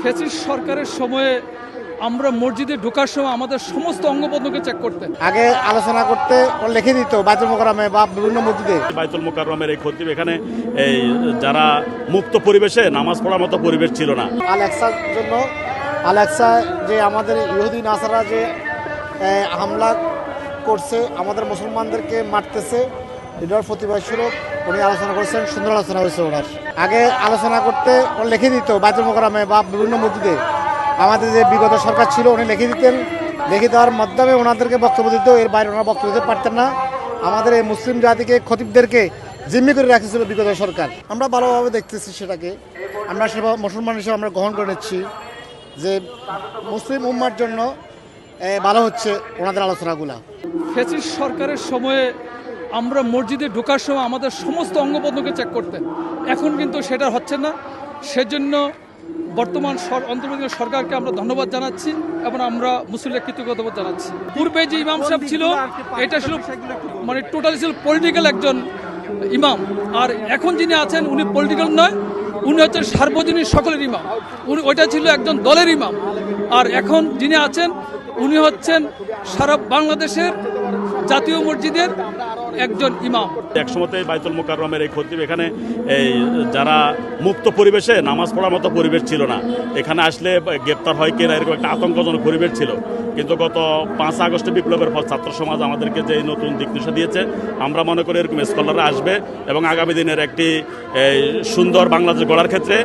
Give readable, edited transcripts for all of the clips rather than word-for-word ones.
Fascist সরকারের সময়ে আমরা মসজিদে ঢোকার সময় আমাদের সমস্ত অঙ্গপ্রত্যঙ্গ চেক করতেন। আগে আলোচনা করতে লিখে দিত বাইতুল মোকাররমে বা বিভিন্ন মসজিদে। বাইতুল মোকাররমের এই খতিব এখানে এই যারা মুক্ত পরিবেশে নামাজ পড়ার মতো পরিবেশ ছিল না। আল-আকসার জন্য আল-আকসা যে আমাদের ইহুদি নাসারা যে হামলা করছে, আমাদের মুসলমানদেরকে মারতেছে, এটার প্রতিবাদ স্বরূপ উনি আলোচনা করেছেন। সুন্দর আলোচনা হয়েছে ওনার। আগে আলোচনা করতে লিখে দিত বাইতুল মোকাররমে বা বিভিন্ন মসজিদে। আমাদের যে বিগত সরকার ছিল উনি লিখে দিতেন, লিখে দেওয়ার মাধ্যমে ওনাদেরকে বক্তব্য দিত, এর বাইরে ওনারা বক্তব্য দিতে পারতেন না। আমাদের এই মুসলিম জাতিকে খতিবদেরকে জিম্মি করে রাখছিল বিগত সরকার। আমরা ভালোভাবে দেখতেছি সেটাকে, আমরা সেবা মুসলমান হিসেবে আমরা গ্রহণ করে নিচ্ছি যে মুসলিম উম্মার জন্য ভালো হচ্ছে ওনাদের আলোচনাগুলো। ফ্যাসিস্ট সরকারের সময়ে আমরা মসজিদে ঢোকার সময় আমাদের সমস্ত অঙ্গপ্রত্যঙ্গ চেক করতেন। এখন কিন্তু সেটা হচ্ছে না। সেজন্য বর্তমান অন্তর্বর্তী সরকারকে আমরা ধন্যবাদ জানাচ্ছি এবং আমরা মুসলিমদের কৃতজ্ঞতা জানাচ্ছি। পূর্বে যে ইমাম সাহেব ছিল এটা ছিল মানে টোটালি ছিল পলিটিক্যাল একজন ইমাম, আর এখন যিনি আছেন উনি পলিটিক্যাল নয়, উনি হচ্ছেন সার্বজনীন সকলের ইমাম। উনি ওইটা ছিল একজন দলের ইমাম, আর এখন যিনি আছেন উনি হচ্ছেন সারা বাংলাদেশের জাতীয় মসজিদের একজন ইমাম। একসময়তে বাইতুল মোকাররমের এই খতিব এখানে এই যারা মুক্ত পরিবেশে নামাজ পড়ার মতো পরিবেশ ছিল না। এখানে আসলে গ্রেপ্তার হয় কিনা এরকম একটা আতঙ্কজনক পরিবেশ ছিল। কিন্তু গত 5 আগস্টে বিপ্লবের পর ছাত্র সমাজ আমাদেরকে যে নতুন দিক দিশা দিয়েছে, আমরা মনে করি এরকম স্কলাররা আসবে এবং আগামী দিনের একটি সুন্দর বাংলাদেশ গড়ার ক্ষেত্রে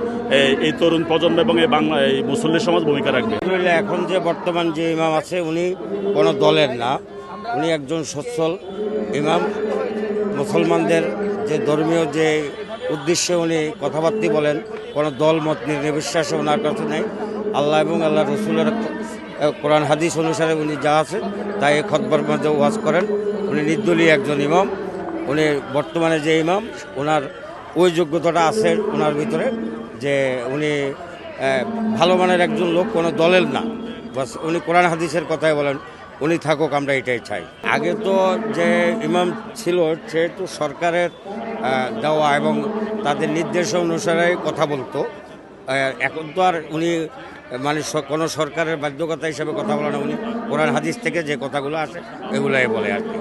এই তরুণ প্রজন্ম এবং এই মুসল্লি সমাজ ভূমিকা রাখবে। এখন যে বর্তমান যে ইমাম আছে উনি কোনো দলের না, উনি একজন সচ্ছল ইমাম। মুসলমানদের যে ধর্মীয় যে উদ্দেশ্যে উনি কথাবার্তা বলেন, কোনো দল মত নির্বিশ্বাসে ওনার কাছে নেই। আল্লাহ এবং আল্লাহ রসুলের কোরআন হাদিস অনুসারে উনি যা আছে তাই খতবার মাঝে ওয়াজ করেন। উনি নির্দলীয় একজন ইমাম। উনি বর্তমানে যে ইমাম ওনার ওই যোগ্যতাটা আছে ওনার ভিতরে যে উনি ভালো মানের একজন লোক, কোনো দলের না। বাস উনি কোরআন হাদিসের কথাই বলেন, উনি থাকুক, আমরা এটাই চাই। আগে তো যে ইমাম ছিল সে তো সরকারের দেওয়া এবং তাদের নির্দেশ অনুসারে কথা বলতো। এখন তো আর উনি মানে কোনো সরকারের বাধ্যকতা হিসাবে কথা বলে না, উনি কোরআন হাদিস থেকে যে কথাগুলো আসে এগুলাই বলে আর কি।